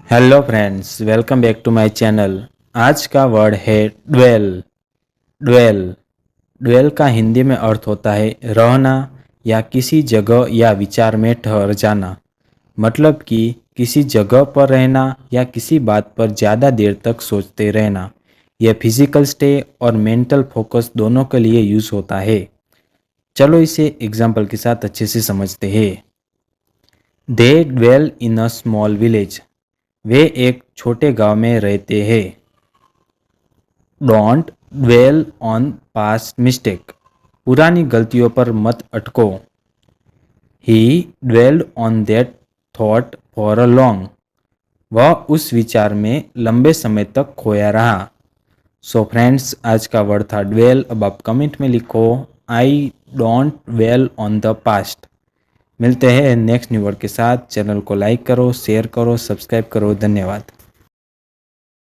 Hello friends, welcome back to my channel. आज का word है ड्वेल। ड्वेल ड्वेल का हिंदी में अर्थ होता है रहना या किसी जगह या विचार में ठहर जाना। मतलब कि किसी जगह पर रहना या किसी बात पर ज़्यादा देर तक सोचते रहना। यह फिजिकल स्टे और मेंटल फोकस दोनों के लिए यूज़ होता है। चलो इसे एग्जाम्पल के साथ अच्छे से समझते हैं। They dwell in a small village. वे एक छोटे गांव में रहते हैं। Don't dwell on past mistake. पुरानी गलतियों पर मत अटको। He dwelled on that thought for a long. वह उस विचार में लंबे समय तक खोया रहा। सो फ्रेंड्स, आज का वर्ड था ड्वेल। अब आप कमेंट में लिखो I don't dwell on the past. मिलते हैं नेक्स्ट न्यू वर्ड के साथ। चैनल को लाइक करो, शेयर करो, सब्सक्राइब करो। धन्यवाद।